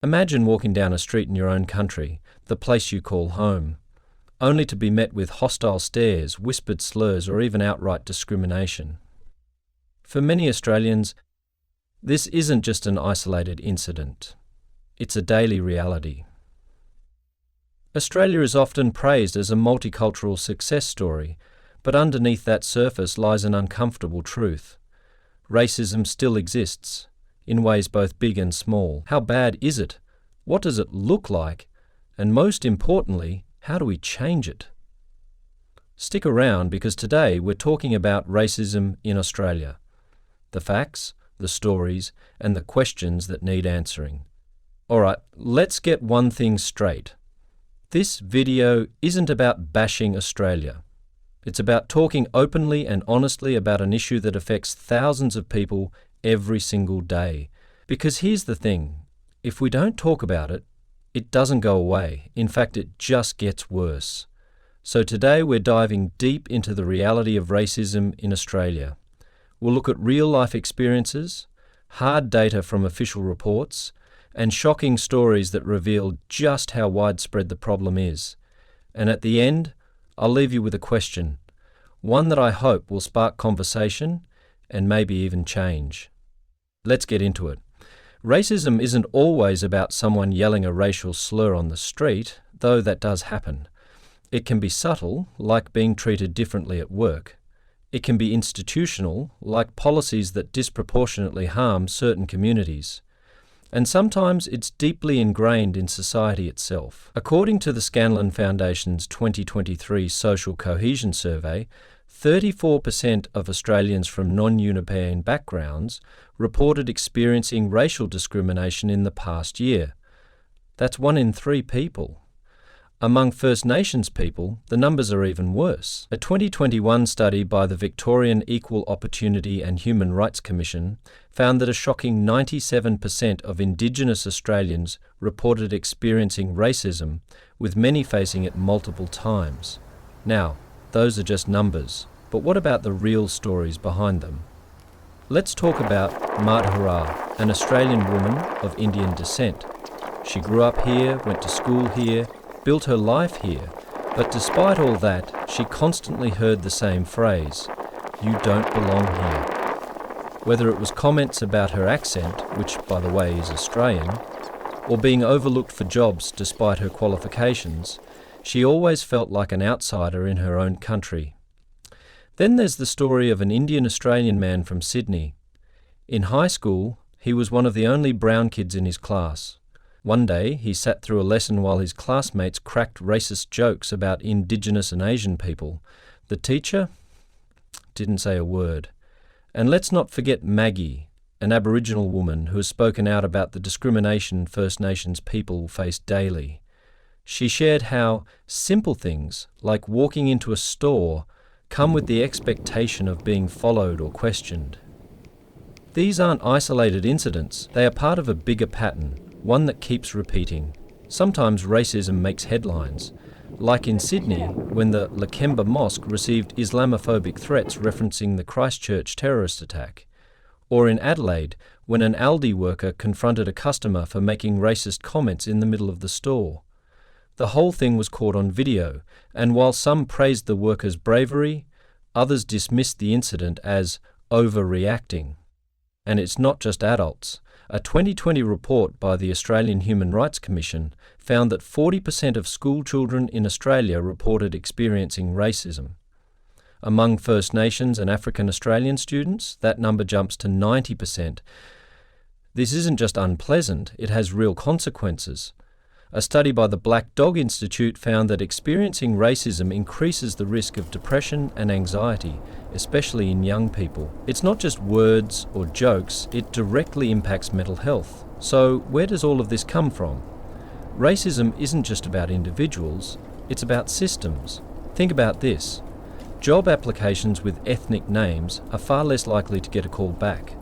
Imagine walking down a street in your own country, the place you call home, only to be met with hostile stares, whispered slurs, or even outright discrimination. For many Australians, this isn't just an isolated incident. It's a daily reality. Australia is often praised as a multicultural success story, but underneath that surface lies an uncomfortable truth. Racism still exists, in ways both big and small. How bad is it? What does it look like? And most importantly, how do we change it? Stick around, because today we're talking about racism in Australia. The facts, the stories, and the questions that need answering. Alright, let's get one thing straight. This video isn't about bashing Australia. It's about talking openly and honestly about an issue that affects thousands of people every single day. Because here's the thing, if we don't talk about it, it doesn't go away. In fact, it just gets worse. So today we're diving deep into the reality of racism in Australia. We'll look at real-life experiences, hard data from official reports, and shocking stories that reveal just how widespread the problem is. And at the end, I'll leave you with a question, one that I hope will spark conversation and maybe even change. Let's get into it. Racism isn't always about someone yelling a racial slur on the street, though that does happen. It can be subtle, like being treated differently at work. It can be institutional, like policies that disproportionately harm certain communities. And sometimes it's deeply ingrained in society itself. According to the Scanlon Foundation's 2023 Social Cohesion Survey, 34% of Australians from non-European backgrounds reported experiencing racial discrimination in the past year. That's 1 in 3 people. Among First Nations people, the numbers are even worse. A 2021 study by the Victorian Equal Opportunity and Human Rights Commission found that a shocking 97% of Indigenous Australians reported experiencing racism, with many facing it multiple times. Now, those are just numbers, but what about the real stories behind them? Let's talk about Madhura, an Australian woman of Indian descent. She grew up here, went to school here, built her life here, but despite all that, she constantly heard the same phrase, "You don't belong here." Whether it was comments about her accent, which by the way is Australian, or being overlooked for jobs despite her qualifications, she always felt like an outsider in her own country. Then there's the story of an Indian Australian man from Sydney. In high school, he was one of the only brown kids in his class. One day, he sat through a lesson while his classmates cracked racist jokes about Indigenous and Asian people. The teacher didn't say a word. And let's not forget Maggie, an Aboriginal woman who has spoken out about the discrimination First Nations people face daily. She shared how simple things, like walking into a store, come with the expectation of being followed or questioned. These aren't isolated incidents, they are part of a bigger pattern, one that keeps repeating. Sometimes racism makes headlines, like in Sydney when the Lakemba Mosque received Islamophobic threats referencing the Christchurch terrorist attack, or in Adelaide when an Aldi worker confronted a customer for making racist comments in the middle of the store. The whole thing was caught on video, and while some praised the worker's bravery, others dismissed the incident as overreacting. And it's not just adults. A 2020 report by the Australian Human Rights Commission found that 40% of school children in Australia reported experiencing racism. Among First Nations and African Australian students, that number jumps to 90%. This isn't just unpleasant, it has real consequences. A study by the Black Dog Institute found that experiencing racism increases the risk of depression and anxiety, especially in young people. It's not just words or jokes, it directly impacts mental health. So where does all of this come from? Racism isn't just about individuals, it's about systems. Think about this. Job applications with ethnic names are far less likely to get a call back.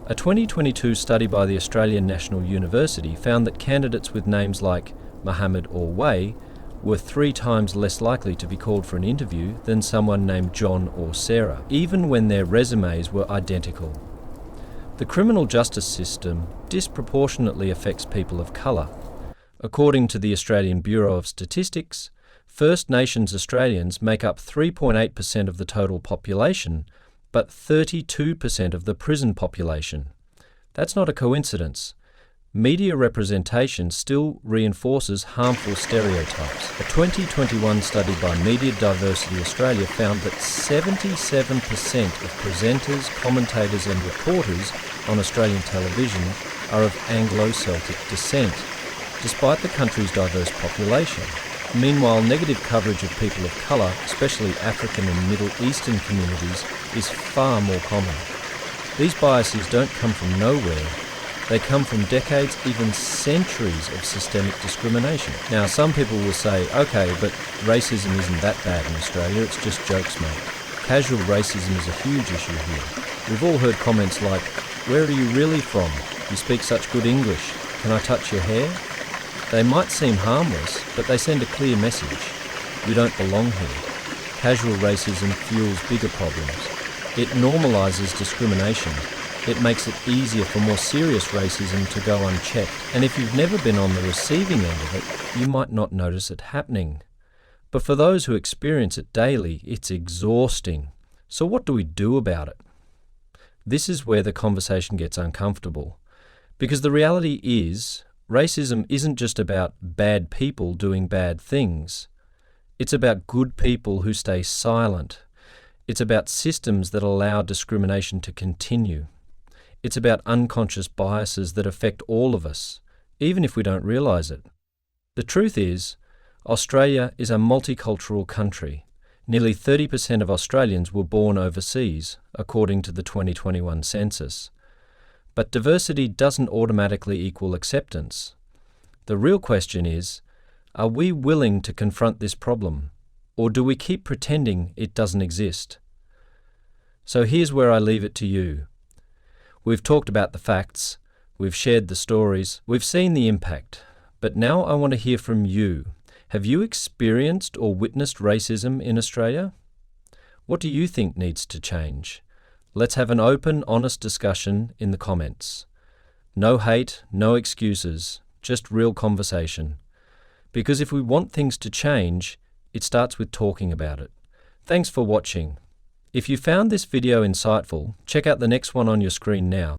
A 2022 study by the Australian National University found that candidates with names like Mohammed or Way were 3 times less likely to be called for an interview than someone named John or Sarah, even when their resumes were identical. The criminal justice system disproportionately affects people of colour. According to the Australian Bureau of Statistics, First Nations Australians make up 3.8% of the total population, but 32% of the prison population. That's not a coincidence. Media representation still reinforces harmful stereotypes. A 2021 study by Media Diversity Australia found that 77% of presenters, commentators and reporters on Australian television are of Anglo-Celtic descent, despite the country's diverse population. Meanwhile, negative coverage of people of colour, especially African and Middle Eastern communities, is far more common. These biases don't come from nowhere. They come from decades, even centuries of systemic discrimination. Now, some people will say, okay, but racism isn't that bad in Australia, it's just jokes, mate. Casual racism is a huge issue here. We've all heard comments like, where are you really from? You speak such good English. Can I touch your hair? They might seem harmless, but they send a clear message. You don't belong here. Casual racism fuels bigger problems. It normalises discrimination. It makes it easier for more serious racism to go unchecked. And if you've never been on the receiving end of it, you might not notice it happening. But for those who experience it daily, it's exhausting. So what do we do about it? This is where the conversation gets uncomfortable. Because the reality is, racism isn't just about bad people doing bad things. It's about good people who stay silent. It's about systems that allow discrimination to continue. It's about unconscious biases that affect all of us, even if we don't realise it. The truth is, Australia is a multicultural country. Nearly 30% of Australians were born overseas, according to the 2021 census. But diversity doesn't automatically equal acceptance. The real question is, are we willing to confront this problem, or do we keep pretending it doesn't exist? So here's where I leave it to you. We've talked about the facts, we've shared the stories, we've seen the impact, but now I want to hear from you. Have you experienced or witnessed racism in Australia? What do you think needs to change? Let's have an open, honest discussion in the comments. No hate, no excuses, just real conversation. Because if we want things to change, it starts with talking about it. Thanks for watching. If you found this video insightful, check out the next one on your screen now.